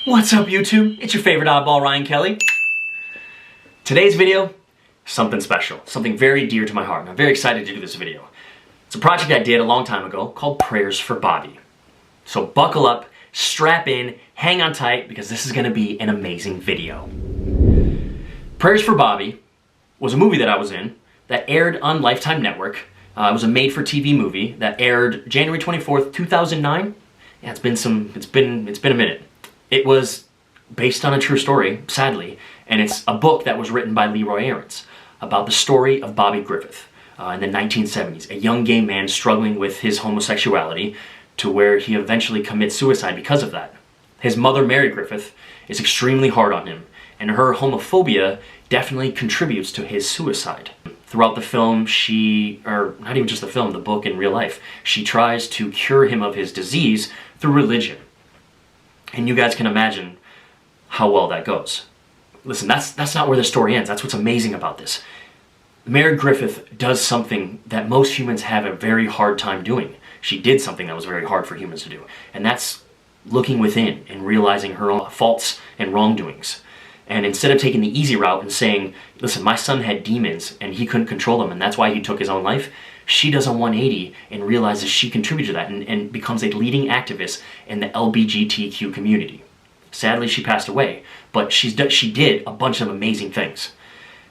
What's up, YouTube? It's your favorite oddball, Ryan Kelley. Today's video, something special, something very dear to my heart, and I'm very excited to do this video. It's a project I did a long time ago called Prayers for Bobby. So buckle up, strap in, hang on tight, because this is gonna be an amazing video. Prayers for Bobby was a movie that I was in that aired on Lifetime Network. It was a made-for-TV movie that aired January 24th, 2009. Yeah, it's been a minute. It was based on a true story, sadly, and it's a book that was written by Leroy Aarons about the story of Bobby Griffith in the 1970s, a young gay man struggling with his homosexuality to where he eventually commits suicide because of that. His mother, Mary Griffith, is extremely hard on him, and her homophobia definitely contributes to his suicide. Throughout the film, or not even just the film, the book in real life, she tries to cure him of his disease through religion. And you guys can imagine how well that goes. Listen, that's not where the story ends. That's what's amazing about this. Mary Griffith does something that most humans have a very hard time doing. She did something that was very hard for humans to do, and that's looking within and realizing her own faults and wrongdoings. And instead of taking the easy route and saying, listen, my son had demons and he couldn't control them and that's why he took his own life, she does a 180 and realizes she contributed to that and becomes a leading activist in the LGBTQ community. Sadly, she passed away, but she did a bunch of amazing things.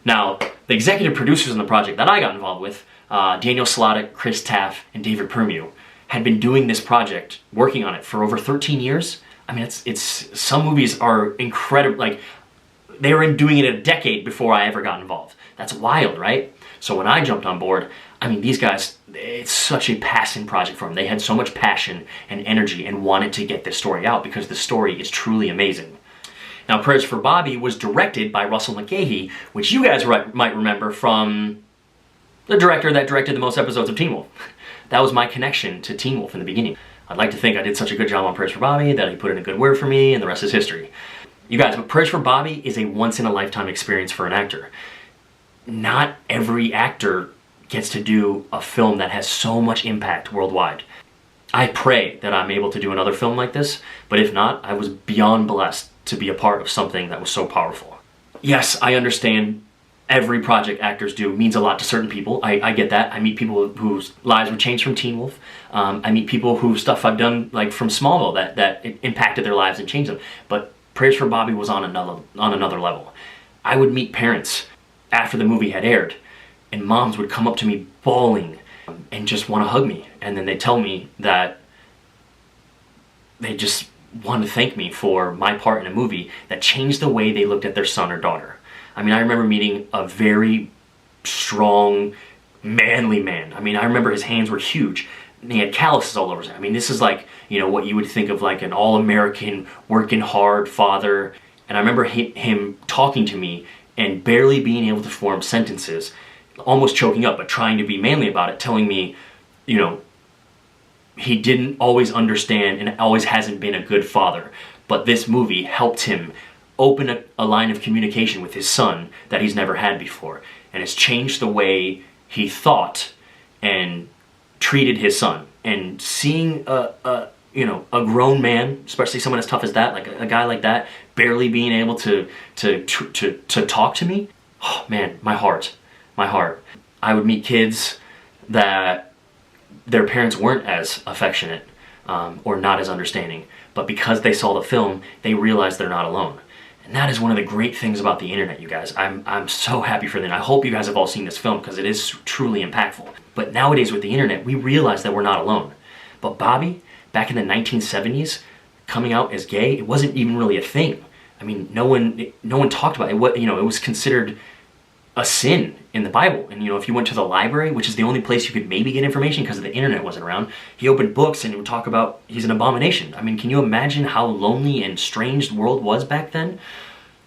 Now, the executive producers in the project that I got involved with, Daniel Slottick, Chris Taff, and David Permew, had been doing this project, working on it for over 13 years. I mean, some movies are incredible, like, they were doing it a decade before I ever got involved. That's wild, right? So when I jumped on board, I mean, these guys, it's such a passion project for them. They had so much passion and energy and wanted to get this story out because the story is truly amazing. Now, Prayers for Bobby was directed by Russell McGahee, which you guys might remember from the director that directed the most episodes of Teen Wolf. That was my connection to Teen Wolf in the beginning. I'd like to think I did such a good job on Prayers for Bobby that he put in a good word for me, and the rest is history. You guys, but Prayers for Bobby is a once-in-a-lifetime experience for an actor. Not every actor gets to do a film that has so much impact worldwide. I pray that I'm able to do another film like this, but if not, I was beyond blessed to be a part of something that was so powerful. Yes, I understand every project actors do means a lot to certain people. I get that. I meet people whose lives were changed from Teen Wolf. I meet people whose stuff I've done, like from Smallville, that it impacted their lives and changed them. But Prayers for Bobby was on another level. I would meet parents after the movie had aired, and moms would come up to me bawling and just want to hug me. And then they'd tell me that they just wanted to thank me for my part in a movie that changed the way they looked at their son or daughter. I mean, I remember meeting a very strong, manly man. I mean, I remember his hands were huge. And he had calluses all over his. I mean, this is like, you know, what you would think of like an all-American, working hard father. And I remember him talking to me and barely being able to form sentences, almost choking up, but trying to be manly about it, telling me, you know, he didn't always understand and always hasn't been a good father, but this movie helped him open a line of communication with his son that he's never had before. And it's changed the way he thought and treated his son. And seeing a grown man, especially someone as tough as that, like a guy like that, barely being able to talk to me, oh man, my heart. I would meet kids that their parents weren't as affectionate or not as understanding, but because they saw the film, they realized they're not alone. And that is one of the great things about the internet, you guys. I'm so happy for that. I hope you guys have all seen this film because it is truly impactful. But nowadays with the internet, we realize that we're not alone. But Bobby, back in the 1970s, coming out as gay, it wasn't even really a thing. I mean, no one talked about it. It was considered a sin in the Bible. And if you went to the library, which is the only place you could maybe get information because the internet wasn't around, he opened books and he would talk about he's an abomination. I mean, can you imagine how lonely and strange the world was back then?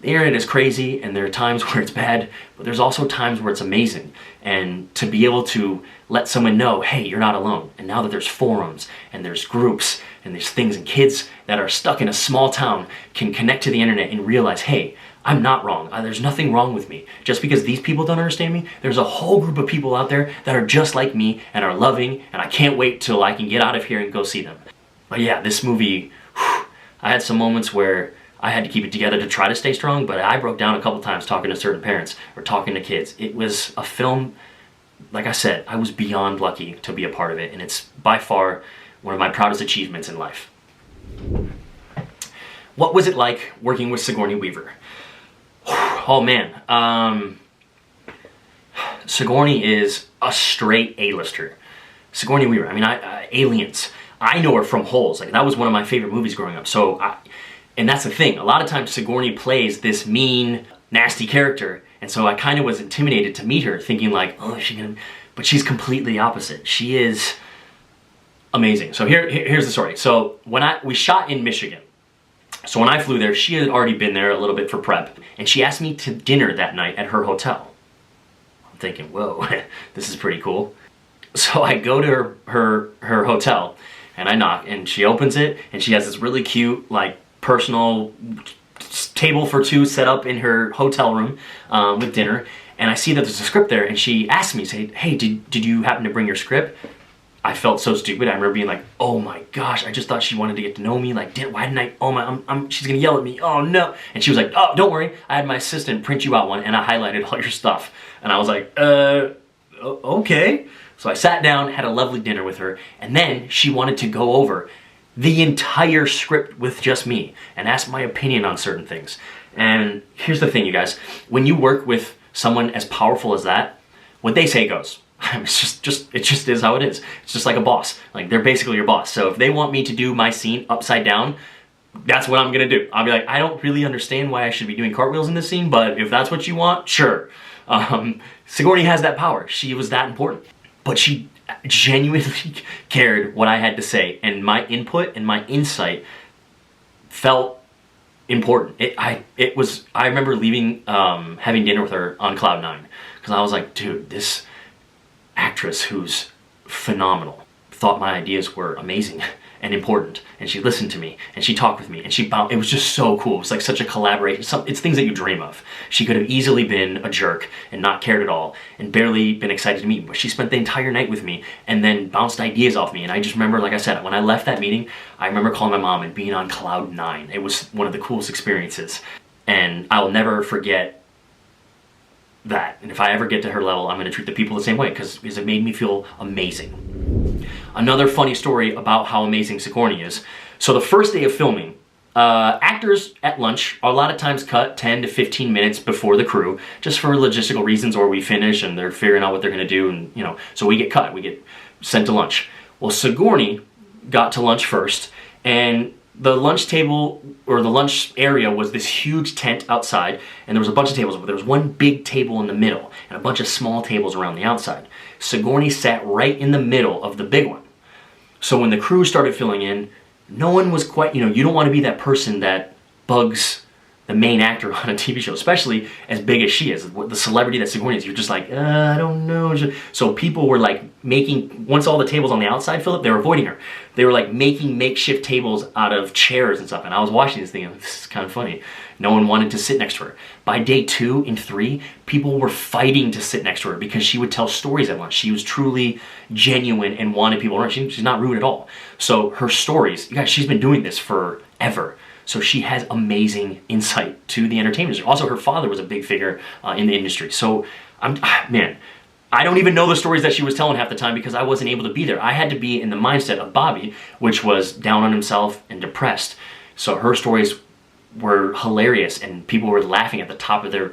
The internet is crazy, and there are times where it's bad, but there's also times where it's amazing. And to be able to let someone know, hey, you're not alone. And now that there's forums, and there's groups, and there's things, and kids that are stuck in a small town can connect to the internet and realize, hey, I'm not wrong. There's nothing wrong with me. Just because these people don't understand me, there's a whole group of people out there that are just like me and are loving, and I can't wait till I can get out of here and go see them. But yeah, this movie, I had some moments where I had to keep it together to try to stay strong, but I broke down a couple times talking to certain parents or talking to kids. It was a film, like I said, I was beyond lucky to be a part of it, and it's by far one of my proudest achievements in life. What was it like working with Sigourney Weaver? Oh man, Sigourney is a straight A-lister. Sigourney Weaver, I mean, Aliens. I know her from Holes. Like, that was one of my favorite movies growing up. And that's the thing. A lot of times Sigourney plays this mean, nasty character, and so I kind of was intimidated to meet her, thinking like, oh, is she gonna... But she's completely opposite. She is amazing. So here's the story. So we shot in Michigan. So when I flew there, she had already been there a little bit for prep, and she asked me to dinner that night at her hotel. I'm thinking, whoa, this is pretty cool. So I go to her hotel, and I knock, and she opens it, and she has this really cute, like, personal table for two set up in her hotel room with dinner, and I see that there's a script there, and she asked me, say, hey, did you happen to bring your script? I felt so stupid. I remember being like, oh my gosh, I just thought she wanted to get to know me. Like, why didn't I, oh my, she's gonna yell at me, oh no. And she was like, oh, don't worry, I had my assistant print you out one, and I highlighted all your stuff. And I was like, okay. So I sat down, had a lovely dinner with her, and then she wanted to go over the entire script with just me and ask my opinion on certain things. And here's the thing, you guys, when you work with someone as powerful as that, what they say goes. It just is how it is. It's just like a boss. Like, they're basically your boss. So if they want me to do my scene upside down, that's what I'm gonna do. I'll be like, I don't really understand why I should be doing cartwheels in this scene, but if that's what you want, sure. Sigourney has that power. She was that important. But she genuinely cared what I had to say, and my input and my insight felt important. I remember leaving, having dinner with her on cloud 9, because I was like, dude, this actress who's phenomenal thought my ideas were amazing and important, and she listened to me, and she talked with me, and it was just so cool. It was like such a collaboration. It's things that you dream of. She could have easily been a jerk and not cared at all and barely been excited to meet me, but she spent the entire night with me and then bounced ideas off me. And I just remember, like I said, when I left that meeting, I remember calling my mom and being on cloud 9. It was one of the coolest experiences, and I'll never forget that. And if I ever get to her level, I'm going to treat the people the same way, because it made me feel amazing. Another funny story about how amazing Sigourney is. So the first day of filming, actors at lunch are a lot of times cut 10 to 15 minutes before the crew, just for logistical reasons, or we finish and they're figuring out what they're going to do, and you know, so we get cut, we get sent to lunch. Well, Sigourney got to lunch first, and the lunch table, or the lunch area, was this huge tent outside, and there was a bunch of tables, but there was one big table in the middle and a bunch of small tables around the outside. Sigourney sat right in the middle of the big one. So when the crew started filling in, no one was quite, you know, you don't want to be that person that bugs the main actor on a TV show, especially as big as she is, the celebrity that Sigourney is. You're just like, I don't know. So people were like once all the tables on the outside filled up, they were avoiding her. They were like making makeshift tables out of chairs and stuff. And I was watching this thing, and this is kind of funny. No one wanted to sit next to her. By day 2 and 3, people were fighting to sit next to her because she would tell stories at lunch. She was truly genuine and wanted people around. She's not rude at all. So her stories, you guys, she's been doing this forever. So she has amazing insight to the entertainment industry. Also, her father was a big figure in the industry. So, man, I don't even know the stories that she was telling half the time because I wasn't able to be there. I had to be in the mindset of Bobby, which was down on himself and depressed. So her stories were hilarious, and people were laughing at the top of their,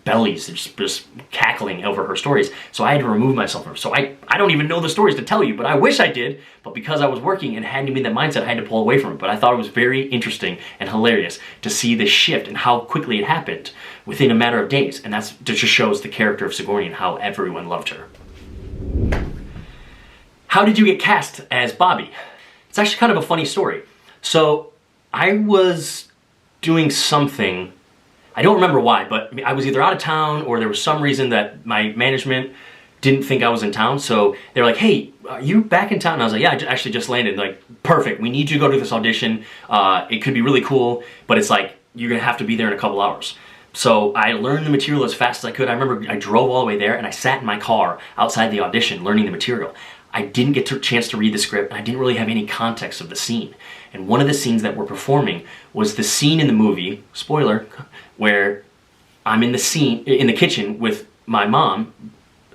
bellies, just cackling over her stories. So I had to remove myself from her. So I don't even know the stories to tell you, but I wish I did. But because I was working and hadn't been in that mindset, I had to pull away from it. But I thought it was very interesting and hilarious to see the shift and how quickly it happened within a matter of days. And that just shows the character of Sigourney and how everyone loved her. How did you get cast as Bobby? It's actually kind of a funny story. So I was doing something, I don't remember why, but I was either out of town or there was some reason that my management didn't think I was in town. So they were like, hey, are you back in town? And I was like, yeah, I actually just landed. Like, perfect, we need you to go to this audition. It could be really cool, but it's like, you're gonna have to be there in a couple hours. So I learned the material as fast as I could. I remember I drove all the way there and I sat in my car outside the audition learning the material. I didn't get a chance to read the script, and I didn't really have any context of the scene. And one of the scenes that we're performing was the scene in the movie, spoiler, where I'm in the kitchen with my mom,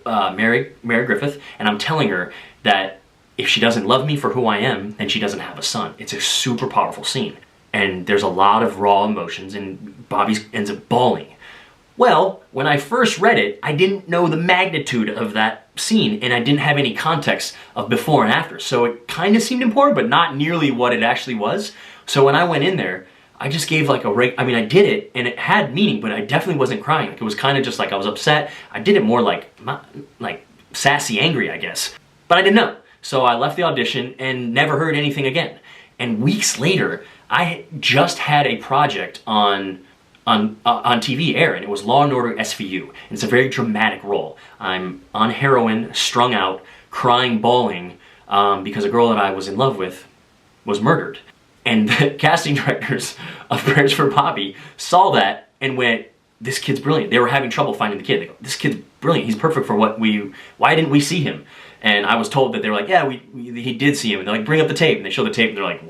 Mary Griffith, and I'm telling her that if she doesn't love me for who I am, then she doesn't have a son. It's a super powerful scene. And there's a lot of raw emotions, and Bobby ends up bawling. Well, when I first read it, I didn't know the magnitude of that scene, and I didn't have any context of before and after. So it kind of seemed important, but not nearly what it actually was. So when I went in there, I just gave like I did it, and it had meaning, but I definitely wasn't crying. Like, it was kind of just like I was upset. I did it more like sassy, angry, I guess. But I didn't know. So I left the audition and never heard anything again. And weeks later, I just had a project on TV air, and it was Law & Order SVU. And it's a very dramatic role. I'm on heroin, strung out, crying, bawling, because a girl that I was in love with was murdered. And the casting directors of Prayers for Bobby saw that and went, this kid's brilliant. They were having trouble finding the kid. They go, this kid's brilliant. He's perfect for why didn't we see him? And I was told that they were like, yeah, he did see him. And they're like, bring up the tape. And they show the tape, and they're like,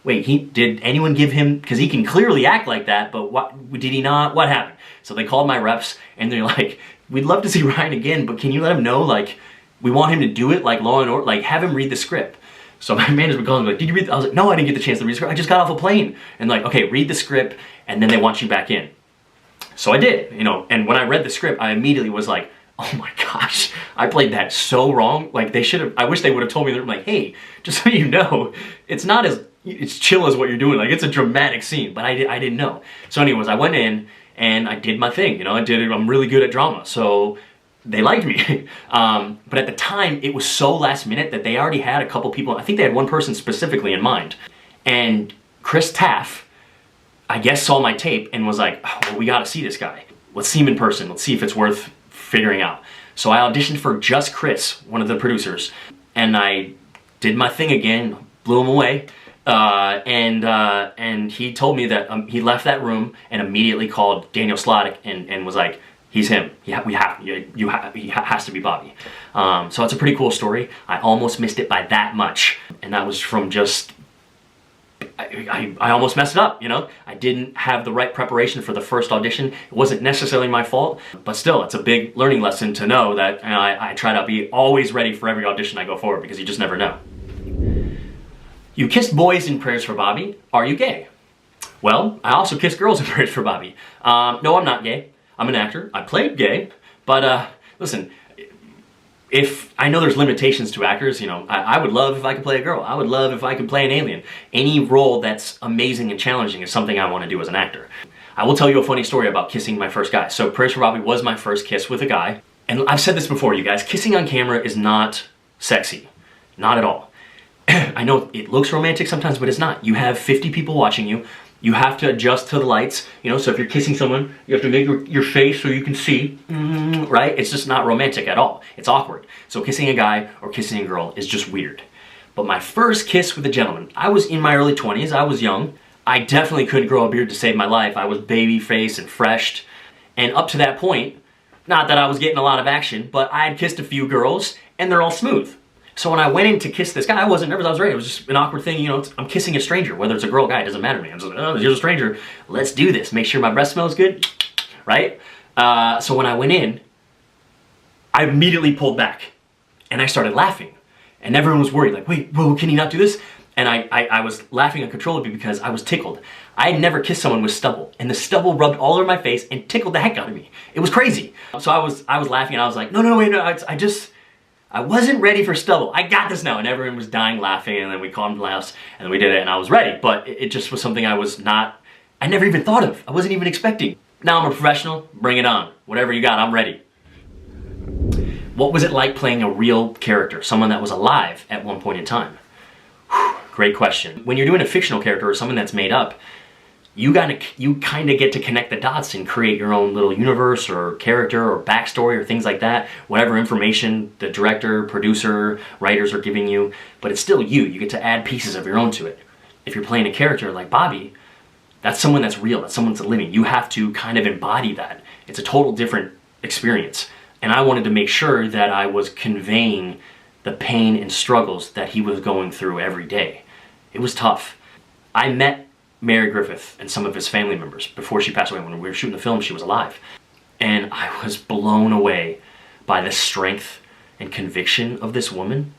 wait, did anyone give him, because he can clearly act like that, but did he not? What happened? So they called my reps, and they're like, we'd love to see Ryan again, but can you let him know, like, we want him to do it like Law & Order, like, have him read the script. So my manager would call me, like, did you read? I was like, no, I didn't get the chance to read the script. I just got off a plane. And like, okay, read the script, and then they want you back in. So I did, and when I read the script, I immediately was like, oh my gosh, I played that so wrong. Like, I wish they would have told me, they're like, hey, just so you know, it's not as chill as what you're doing. Like, it's a dramatic scene, but I didn't know. So anyways, I went in and I did my thing, I'm really good at drama, so they liked me. But at the time, it was so last minute that they already had a couple people, I think they had one person specifically in mind. And Chris Taff, I guess, saw my tape and was like, oh, well, we gotta see this guy. Let's see him in person. Let's see if it's worth figuring out. So I auditioned for just Chris, one of the producers, and I did my thing again, blew him away. And he told me that he left that room and immediately called Daniel Slottick and was like, he's him. He has to be Bobby. So it's a pretty cool story. I almost missed it by that much, and that was from just, I almost messed it up, I didn't have the right preparation for the first audition. It wasn't necessarily my fault, but still, it's a big learning lesson to know that I try to be always ready for every audition I go forward, because you just never know. You kissed boys in Prayers for Bobby. Are you gay? Well, I also kissed girls in Prayers for Bobby. No, I'm not gay. I'm an actor. I played gay, but listen, if I know there's limitations to actors, I would love if I could play a girl. I would love if I could play an alien. Any role that's amazing and challenging is something I want to do as an actor. I will tell you a funny story about kissing my first guy. So Prayers for Bobby was my first kiss with a guy. And I've said this before, you guys, kissing on camera is not sexy. Not at all. I know it looks romantic sometimes, but it's not. You have 50 people watching you. You have to adjust to the lights, so if you're kissing someone, you have to make your face so you can see, right? It's just not romantic at all. It's awkward. So kissing a guy or kissing a girl is just weird. But my first kiss with a gentleman, I was in my early 20s, I was young. I definitely couldn't grow a beard to save my life. I was baby faced and fresh. And up to that point, not that I was getting a lot of action, but I had kissed a few girls and they're all smooth. So when I went in to kiss this guy, I wasn't nervous, I was ready. It was just an awkward thing, I'm kissing a stranger, whether it's a girl or guy, it doesn't matter to me. I'm just like, oh, you're a stranger, let's do this. Make sure my breath smells good, right? So when I went in, I immediately pulled back and I started laughing. And everyone was worried, like, wait, whoa, can he not do this? And I was laughing uncontrollably because I was tickled. I had never kissed someone with stubble, and the stubble rubbed all over my face and tickled the heck out of me. It was crazy. So I was laughing and I was like, no, wait, I wasn't ready for stubble. I got this now. And everyone was dying laughing, and then we calmed laughs, and then we did it, and I was ready. But it just was something I never even thought of. I wasn't even expecting. Now I'm a professional, bring it on. Whatever you got, I'm ready. What was it like playing a real character, someone that was alive at one point in time? Whew, great question. When you're doing a fictional character or someone that's made up, you kind of get to connect the dots and create your own little universe or character or backstory or things like that, whatever information the director, producer, writers are giving you, but it's still you. You get to add pieces of your own to it. If you're playing a character like Bobby, that's someone that's real, that's someone that's living. You have to kind of embody that. It's a total different experience. And I wanted to make sure that I was conveying the pain and struggles that he was going through every day. It was tough. I met Mary Griffith and some of his family members before she passed away. When we were shooting the film, she was alive. And I was blown away by the strength and conviction of this woman.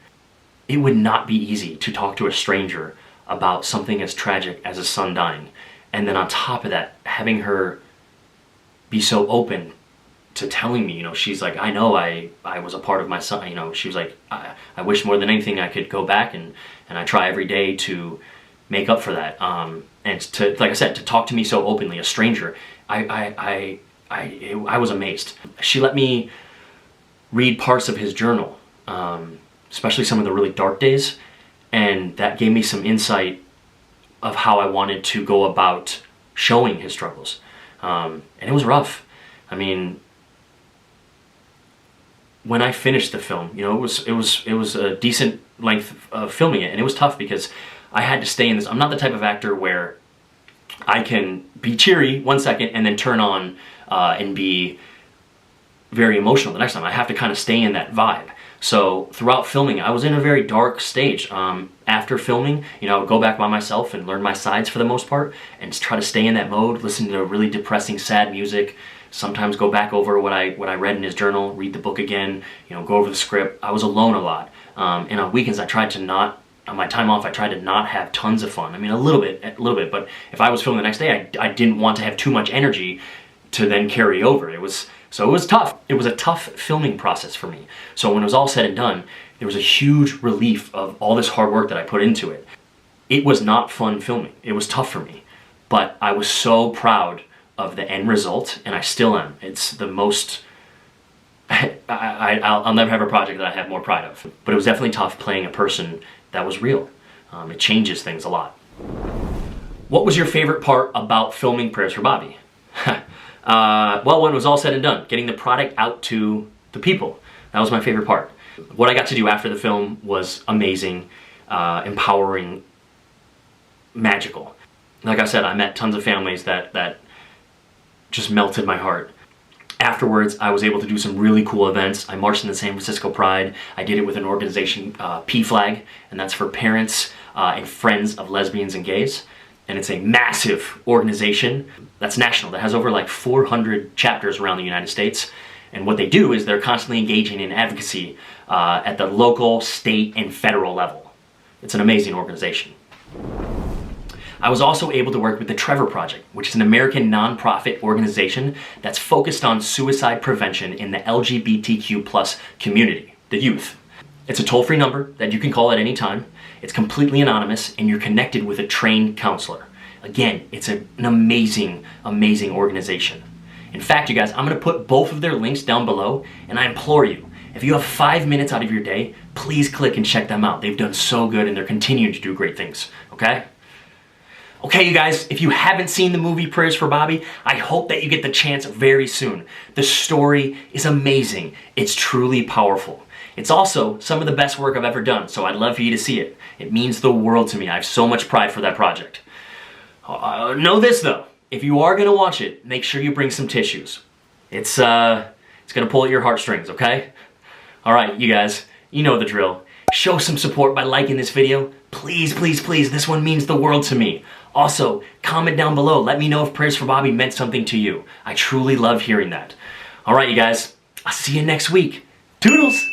It would not be easy to talk to a stranger about something as tragic as a son dying. And then on top of that, having her be so open to telling me, she's like, I know I was a part of my son, she was like, I wish more than anything I could go back and I try every day to make up for that. And to, like I said, to talk to me so openly, a stranger, I was amazed. She let me read parts of his journal, especially some of the really dark days, and that gave me some insight of how I wanted to go about showing his struggles. And it was rough. I mean, when I finished the film, it was a decent length of filming it, and it was tough because I had to stay in this. I'm not the type of actor where I can be cheery 1 second and then turn on and be very emotional the next time. I have to kind of stay in that vibe. So throughout filming, I was in a very dark stage. After filming, I would go back by myself and learn my sides for the most part and try to stay in that mode, listen to really depressing, sad music, sometimes go back over what I read in his journal, read the book again, go over the script. I was alone a lot. And on weekends, on my time off, I tried to not have tons of fun. I mean, a little bit, but if I was filming the next day, I didn't want to have too much energy to then carry over. So it was tough. It was a tough filming process for me. So when it was all said and done, there was a huge relief of all this hard work that I put into it. It was not fun filming. It was tough for me, but I was so proud of the end result, and I still am. It's the most, I'll never have a project that I have more pride of. But it was definitely tough playing a person that was real. It changes things a lot. What was your favorite part about filming Prayers for Bobby? Well, when it was all said and done, getting the product out to the people. That was my favorite part. What I got to do after the film was amazing, empowering, magical. Like I said, I met tons of families that just melted my heart. Afterwards, I was able to do some really cool events. I marched in the San Francisco Pride. I did it with an organization, PFLAG, and that's for parents and friends of lesbians and gays. And it's a massive organization that's national, that has over like 400 chapters around the United States. And what they do is they're constantly engaging in advocacy at the local, state, and federal level. It's an amazing organization. I was also able to work with the Trevor Project, which is an American nonprofit organization that's focused on suicide prevention in the LGBTQ+ community, the youth. It's a toll-free number that you can call at any time. It's completely anonymous, and you're connected with a trained counselor. Again, it's an amazing, amazing organization. In fact, you guys, I'm going to put both of their links down below, and I implore you, if you have 5 minutes out of your day, please click and check them out. They've done so good, and they're continuing to do great things, okay? Okay, you guys, if you haven't seen the movie Prayers for Bobby, I hope that you get the chance very soon. The story is amazing. It's truly powerful. It's also some of the best work I've ever done, so I'd love for you to see it. It means the world to me. I have so much pride for that project. Know this, though. If you are going to watch it, make sure you bring some tissues. It's going to pull at your heartstrings, okay? All right, you guys, you know the drill. Show some support by liking this video. Please, please, please, this one means the world to me. Also, comment down below. Let me know if Prayers for Bobby meant something to you. I truly love hearing that. All right, you guys, I'll see you next week. Toodles!